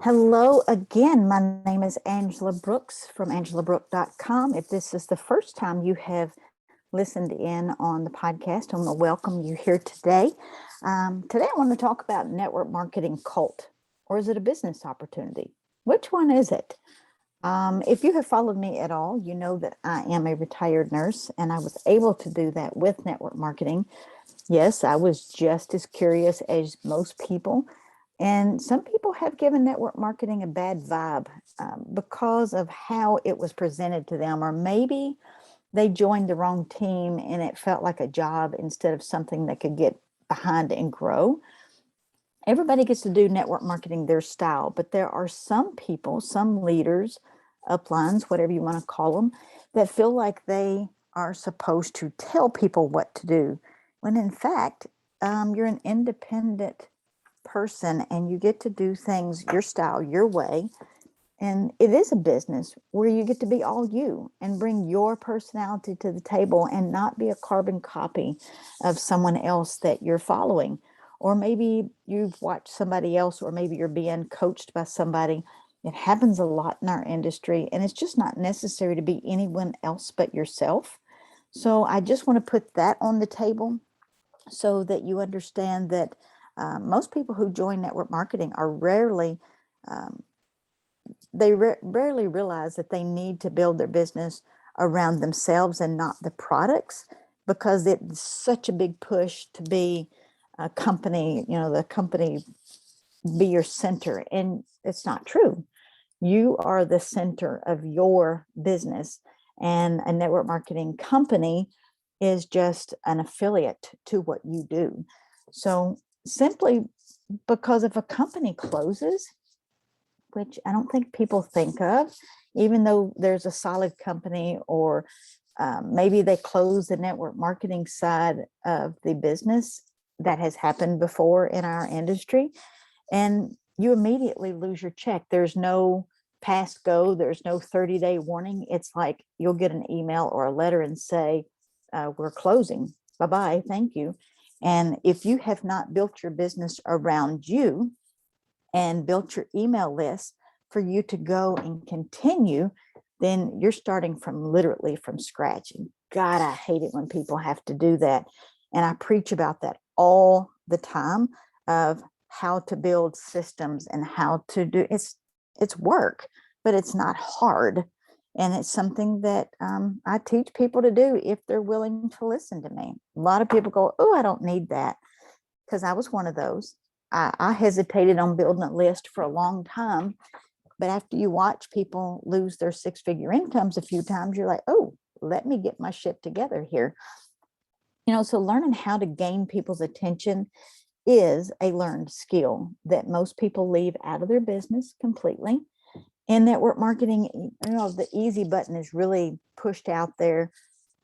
Hello again. My name is Angela Brooks from angelabrook.com. If this is the first time you have listened in on the podcast, I want to welcome you here today. Today, I want to talk about network marketing cult, or is it a business opportunity? Which one is it? If you have followed me at all, you know that I am a retired nurse and I was able to do that with network marketing. Yes, I was just as curious as most people. And some people have given network marketing a bad vibe because of how it was presented to them, or maybe they joined the wrong team and it felt like a job instead of something they could get behind and grow. Everybody gets to do network marketing their style, but there are some people, some leaders, uplines, whatever you want to call them, that feel like they are supposed to tell people what to do. When in fact, you're an independent person and you get to do things your style, your way. And it is a business where you get to be all you and bring your personality to the table and not be a carbon copy of someone else that you're following. Or maybe you've watched somebody else, or maybe you're being coached by somebody. It happens a lot in our industry, and it's just not necessary to be anyone else but yourself. So I just want to put that on the table so that you understand that most people who join network marketing are rarely um, rarely realize that they need to build their business around themselves and not the products, because it's such a big push to be a company, the company be your center. And it's not true. You are the center of your business, and a network marketing company is just an affiliate to what you do. So simply because if a company closes, which I don't think people think of, even though there's a solid company, or maybe they close the network marketing side of the business. That has happened before in our industry, and you immediately lose your check. There's no pass go, there's no 30-day warning. It's like you'll get an email or a letter and say, we're closing. Bye bye. Thank you. And if you have not built your business around you and built your email list for you to go and continue, then you're starting from literally from scratch. And God, I hate it when people have to do that. And I preach about that all the time, of how to build systems and how to do it's work, but it's not hard. And it's something that I teach people to do if they're willing to listen to me. A lot of people go, oh, I don't need that, because I was one of those. I hesitated on building a list for a long time, but after you watch people lose their six-figure incomes a few times, you're like, oh, let me get my shit together here. So learning how to gain people's attention is a learned skill that most people leave out of their business completely. In network marketing, the easy button is really pushed out there.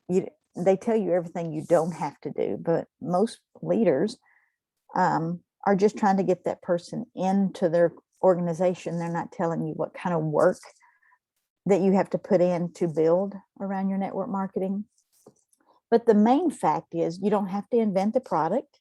They tell you everything you don't have to do, but most leaders are just trying to get that person into their organization. They're not telling you what kind of work that you have to put in to build around your network marketing. But the main fact is you don't have to invent the product.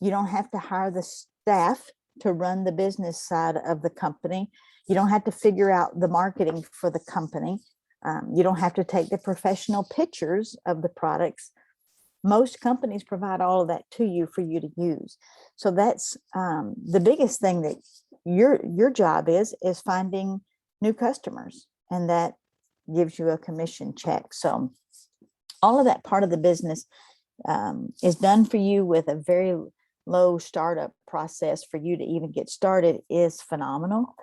You don't have to hire the staff to run the business side of the company. You don't have to figure out the marketing for the company. You don't have to take the professional pictures of the products. Most companies provide all of that to you for you to use. So that's the biggest thing that your job is finding new customers, and that gives you a commission check. So all of that part of the business is done for you with a very low startup process. For you to even get started is phenomenal,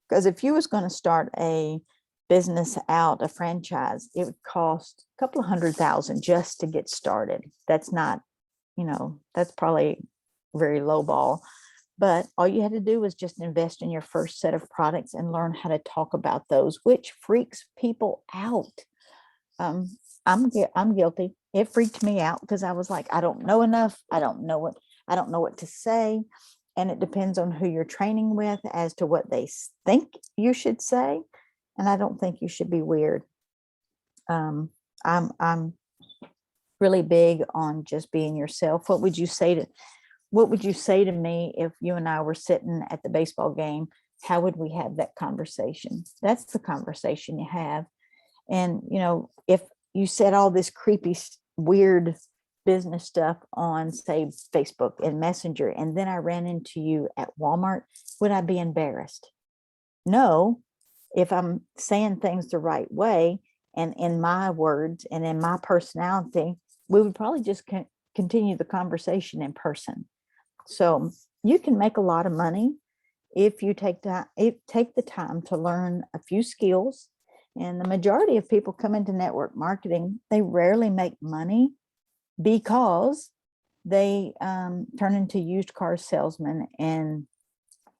because if you was going to start a business out, a franchise, it would cost a couple of $100,000 just to get started. That's not, that's probably very low ball. But all you had to do was just invest in your first set of products and learn how to talk about those, which freaks people out. Um, I'm guilty. It freaked me out because I was like, I don't know enough. I don't know what to say. And it depends on who you're training with as to what they think you should say. And I don't think you should be weird. I'm really big on just being yourself. What would you say to me if you and I were sitting at the baseball game how would we have that conversation? That's the conversation you have. And, if you said all this creepy, weird business stuff on, say, Facebook and Messenger, and then I ran into you at Walmart, would I be embarrassed? No. If I'm saying things the right way and in my words and in my personality, we would probably just continue the conversation in person. So you can make a lot of money if you take the time to learn a few skills. And the majority of people come into network marketing, they rarely make money because they turn into used car salesmen and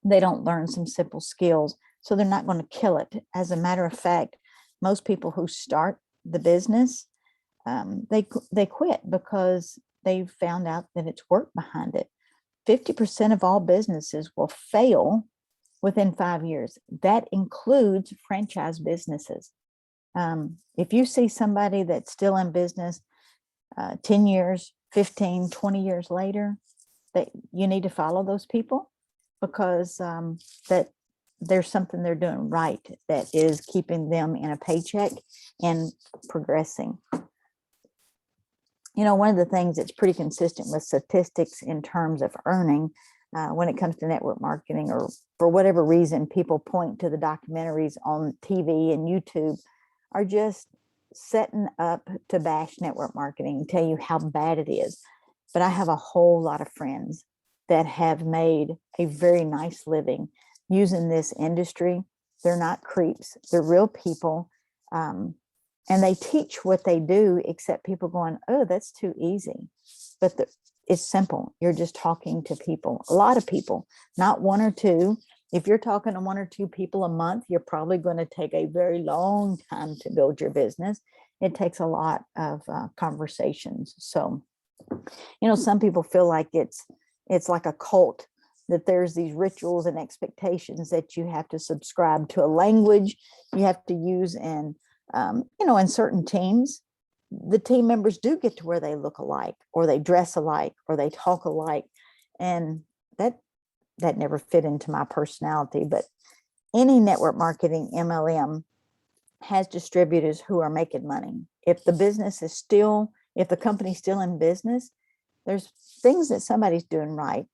they don't learn some simple skills. So they're not going to kill it. As a matter of fact, most people who start the business, they quit because they found out that it's work behind it. 50% of all businesses will fail within 5 years. That includes franchise businesses. If you see somebody that's still in business 10 years, 15, 20 years later, that you need to follow those people because that there's something they're doing right that is keeping them in a paycheck and progressing. One of the things that's pretty consistent with statistics in terms of earning when it comes to network marketing, or for whatever reason, people point to the documentaries on TV and YouTube, are just setting up to bash network marketing and tell you how bad it is. But I have a whole lot of friends that have made a very nice living using this industry. They're not creeps, they're real people. And they teach what they do, except people going, oh, that's too easy. But it's simple. You're just talking to people, a lot of people, not one or two. If you're talking to one or two people a month, you're probably going to take a very long time to build your business. It takes a lot of conversations. So, some people feel like it's like a cult, that there's these rituals and expectations that you have to subscribe to a language you have to use. And, in certain teams, the team members do get to where they look alike, or they dress alike, or they talk alike. And that never fit into my personality. But any network marketing MLM has distributors who are making money. If the company's still in business, there's things that somebody's doing right.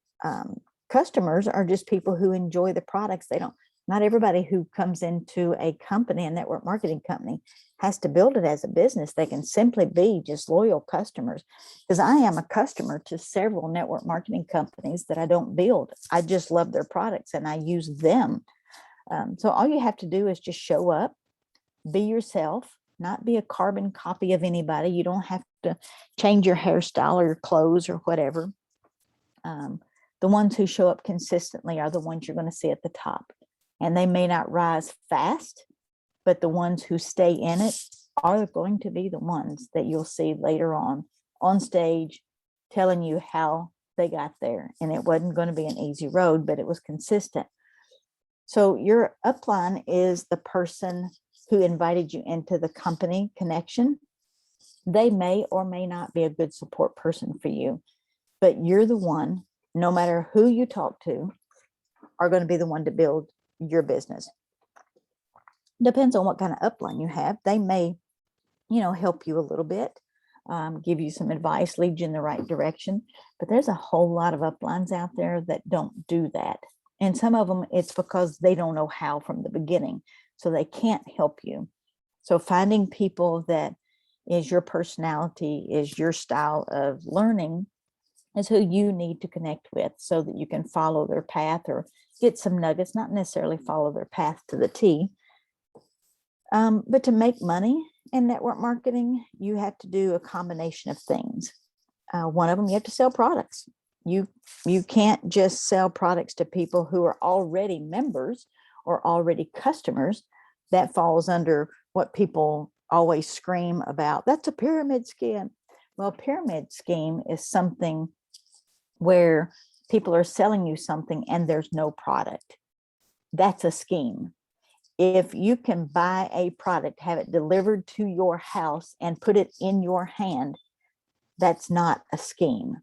Customers are just people who enjoy the products. Not everybody who comes into a network marketing company, has to build it as a business. They can simply be just loyal customers. Because I am a customer to several network marketing companies that I don't build. I just love their products and I use them. So all you have to do is just show up, be yourself, not be a carbon copy of anybody. You don't have to change your hairstyle or your clothes or whatever. The ones who show up consistently are the ones you're going to see at the top. And they may not rise fast, but the ones who stay in it are going to be the ones that you'll see later on stage, telling you how they got there. And it wasn't going to be an easy road, but it was consistent. So your upline is the person who invited you into the company connection. They may or may not be a good support person for you, but you're the one, no matter who you talk to, are going to be the one to build your business. Depends on what kind of upline you have. They may, help you a little bit, give you some advice, lead you in the right direction. But there's a whole lot of uplines out there that don't do that. And some of them, it's because they don't know how from the beginning. So they can't help you. So finding people that is your personality, is your style of learning, is who you need to connect with so that you can follow their path or get some nuggets, not necessarily follow their path to the T. But to make money in network marketing, you have to do a combination of things. One of them, you have to sell products. You can't just sell products to people who are already members or already customers. That falls under what people always scream about. That's a pyramid scheme. Well, a pyramid scheme is something where people are selling you something and there's no product. That's a scheme. If you can buy a product, have it delivered to your house and put it in your hand, that's not a scheme.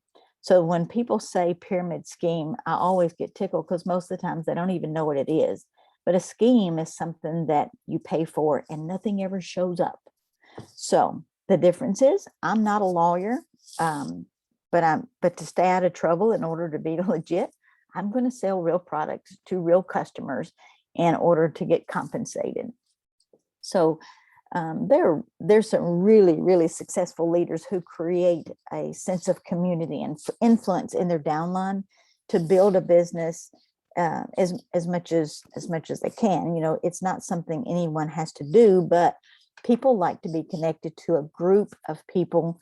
So when people say pyramid scheme, I always get tickled because most of the times they don't even know what it is. But a scheme is something that you pay for and nothing ever shows up. So the difference is I'm not a lawyer, but to stay out of trouble in order to be legit, I'm going to sell real products to real customers in order to get compensated. So there's some really, really successful leaders who create a sense of community and influence in their downline to build a business as much as they can. You know, it's not something anyone has to do, but people like to be connected to a group of people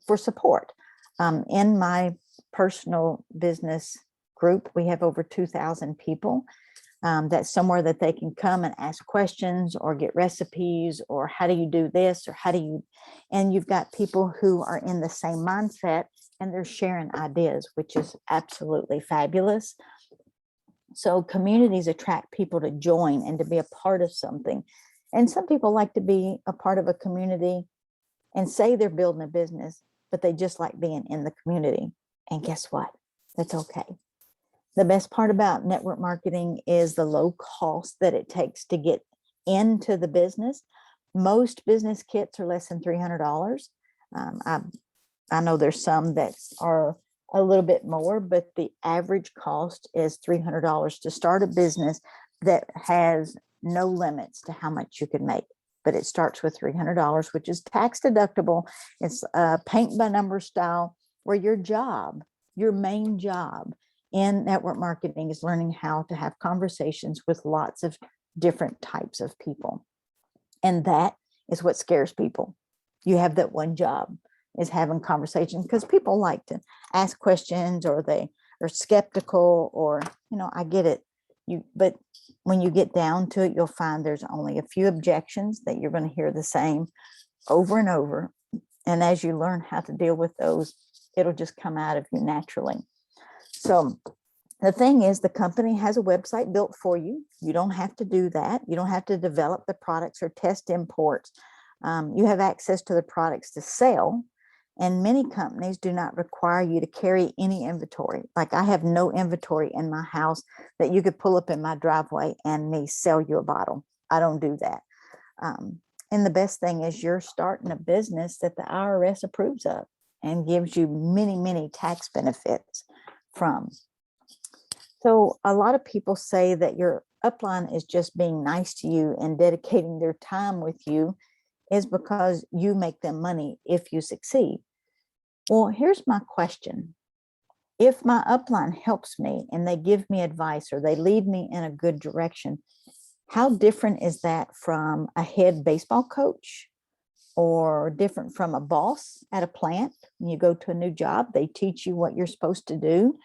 for support. In my personal business group, we have over 2,000 people. That's somewhere that they can come and ask questions or get recipes or how do you do this or how do you, and you've got people who are in the same mindset and they're sharing ideas, which is absolutely fabulous. So communities attract people to join and to be a part of something. And some people like to be a part of a community and say they're building a business, but they just like being in the community. And guess what? That's okay. The best part about network marketing is the low cost that it takes to get into the business. Most business kits are less than $300. I know there's some that are a little bit more, but the average cost is $300 to start a business that has no limits to how much you can make. But it starts with $300, which is tax deductible. It's paint by number style, where your main job in network marketing is learning how to have conversations with lots of different types of people. And that is what scares people. You have that one job, is having conversations, because people like to ask questions or they are skeptical, or, you know, I get it. But when you get down to it, you'll find there's only a few objections that you're going to hear the same over and over. And as you learn how to deal with those, it'll just come out of you naturally. So the thing is, the company has a website built for you. You don't have to do that. You don't have to develop the products or test imports. You have access to the products to sell. And many companies do not require you to carry any inventory. Like, I have no inventory in my house that you could pull up in my driveway and me sell you a bottle. I don't do that. And the best thing is you're starting a business that the IRS approves of and gives you many, many tax benefits from. So a lot of people say that your upline is just being nice to you and dedicating their time with you is because you make them money if you succeed. Well, here's my question. If my upline helps me and they give me advice or they lead me in a good direction, how different is that from a head baseball coach, or different from a boss at a plant? When you go to a new job, they teach you what you're supposed to do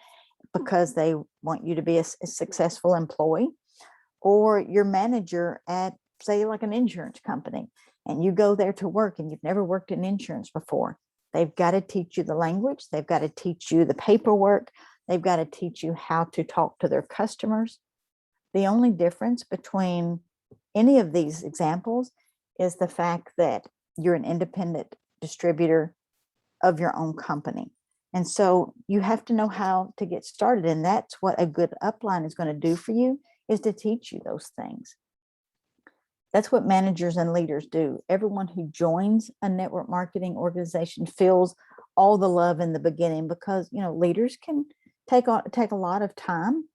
because they want you to be a successful employee, or your manager at, say, like an insurance company, and you go there to work and you've never worked in insurance before. They've got to teach you the language. They've got to teach you the paperwork. They've got to teach you how to talk to their customers. The only difference between any of these examples is the fact that you're an independent distributor of your own company. And so you have to know how to get started. And that's what a good upline is going to do for you, is to teach you those things. That's what managers and leaders do. Everyone who joins a network marketing organization feels all the love in the beginning, because, you know, leaders can take a lot of time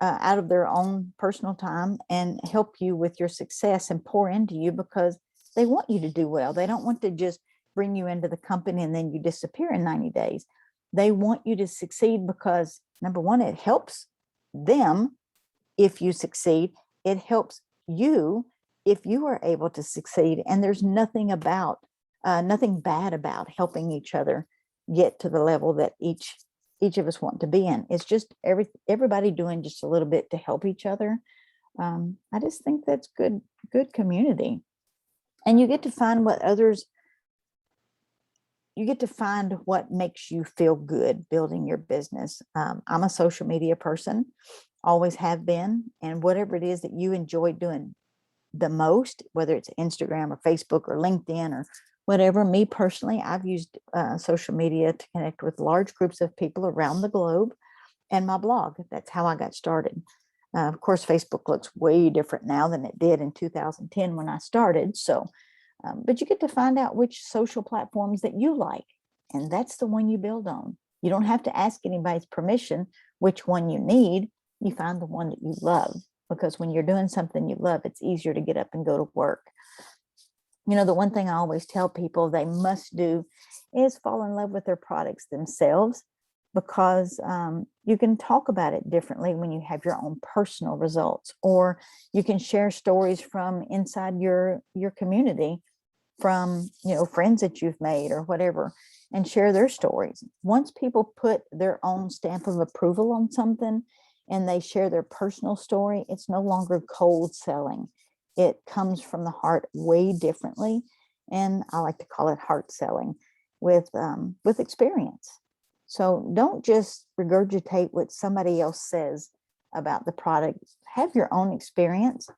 out of their own personal time and help you with your success and pour into you because they want you to do well. They don't want to just bring you into the company and then you disappear in 90 days. They want you to succeed because, number one, it helps them if you succeed. It helps you if you are able to succeed. And there's nothing bad about helping each other get to the level that each of us want to be in. It's just everybody doing just a little bit to help each other. I just think that's good community. And you get to find what makes you feel good building your business. I'm a social media person, always have been. And whatever it is that you enjoy doing the most, whether it's Instagram or Facebook or LinkedIn or whatever. Me personally, I've used social media to connect with large groups of people around the globe, and my blog. That's how I got started. Of course, Facebook looks way different now than it did in 2010 when I started. So, but you get to find out which social platforms that you like, and that's the one you build on. You don't have to ask anybody's permission which one you need. You find the one that you love, because when you're doing something you love, it's easier to get up and go to work. You know, the one thing I always tell people they must do is fall in love with their products themselves, because you can talk about it differently when you have your own personal results, or you can share stories from inside your community, from, you know, friends that you've made or whatever, and share their stories. Once people put their own stamp of approval on something and they share their personal story, it's no longer cold selling. It comes from the heart way differently, and I like to call it heart selling with experience. So don't just regurgitate what somebody else says about the product. Have your own experience.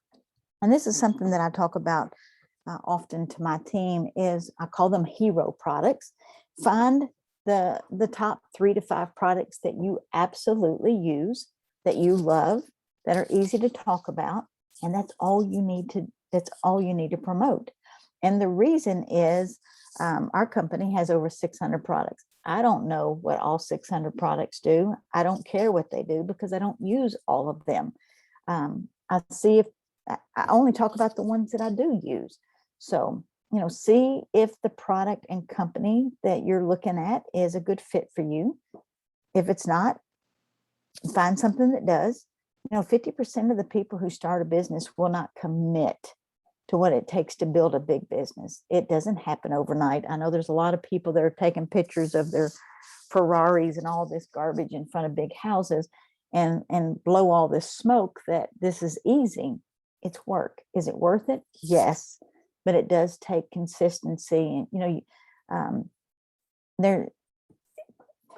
And this is something that I talk about often to my team. Is I call them hero products. Find the top 3 to 5 products that you absolutely use, that you love, that are easy to talk about, and that's all you need to promote. And the reason is our company has over 600 products. I don't know what all 600 products do. I don't care what they do, because I don't use all of them. I see if I only talk about the ones that I do use. So, you know, see if the product and company that you're looking at is a good fit for you. If it's not, find something that does. You know, 50% of the people who start a business will not commit to what it takes to build a big business. It doesn't happen overnight. I know there's a lot of people that are taking pictures of their Ferraris and all this garbage in front of big houses and blow all this smoke that this is easy. It's work. Is it worth it? Yes, but it does take consistency. And, you know, there,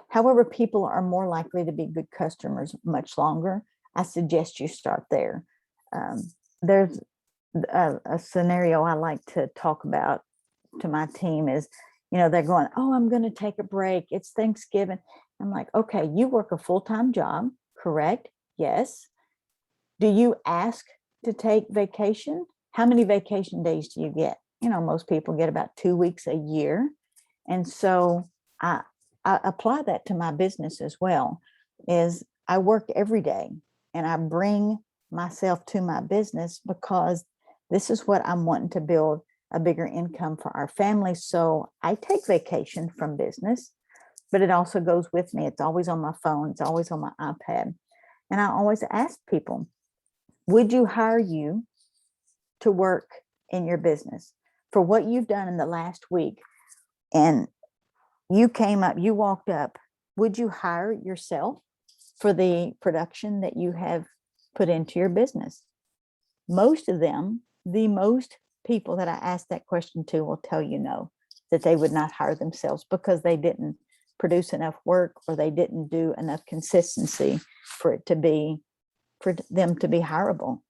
however, people are more likely to be good customers much longer. I suggest you start there. There's a scenario I like to talk about to my team is, you know, they're going, oh, I'm going to take a break. It's Thanksgiving. I'm like, okay, you work a full-time job, correct? Yes. Do you ask to take vacation? How many vacation days do you get? You know, most people get about 2 weeks a year. And so I apply that to my business as well. Is I work every day and I bring myself to my business, because this is what I'm wanting to build, a bigger income for our family. So I take vacation from business, but it also goes with me. It's always on my phone. It's always on my iPad. And I always ask people, would you hire you to work in your business for what you've done in the last week? And you came up, you walked up, would you hire yourself for the production that you have put into your business? Most of them, the most people that I asked that question to will tell you no, that they would not hire themselves because they didn't produce enough work, or they didn't do enough consistency for them to be hireable.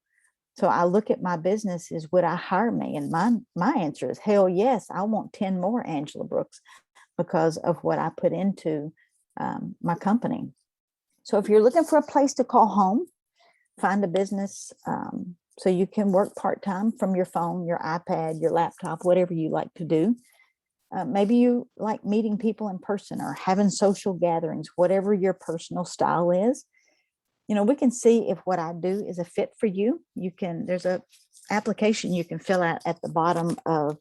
So I look at my business as, would I hire me? And my answer is hell yes. I want 10 more Angela Brooks, because of what I put into my company. So if you're looking for a place to call home, find a business so you can work part-time from your phone, your iPad, your laptop, whatever you like to do. Maybe you like meeting people in person or having social gatherings, whatever your personal style is. You know, we can see if what I do is a fit for you. There's a application you can fill out at the bottom of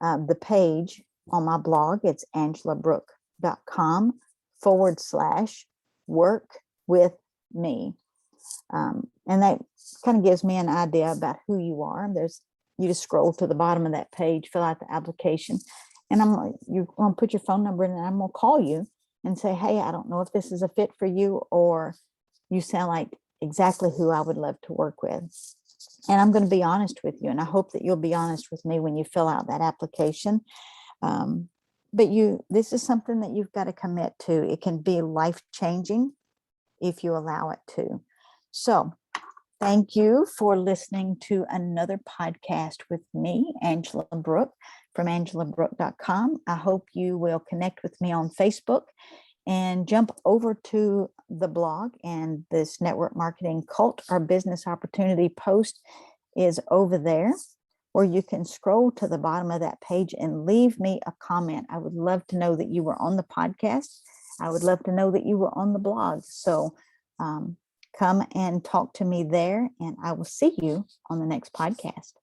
the page on my blog. It's angelabrook.com/work with me. And that kind of gives me an idea about who you are. You just scroll to the bottom of that page, fill out the application, and you're going to put your phone number in, and I'm going to call you and say, hey, I don't know if this is a fit for you, or you sound like exactly who I would love to work with. And I'm going to be honest with you. And I hope that you'll be honest with me when you fill out that application. But this is something that you've got to commit to. It can be life-changing if you allow it to. So thank you for listening to another podcast with me, Angela Brooke. from AngelaBrooke.com. I hope you will connect with me on Facebook and jump over to the blog, and this network marketing cult or business opportunity post is over there, where you can scroll to the bottom of that page and leave me a comment. I would love to know that you were on the podcast. I would love to know that you were on the blog. So come and talk to me there, and I will see you on the next podcast.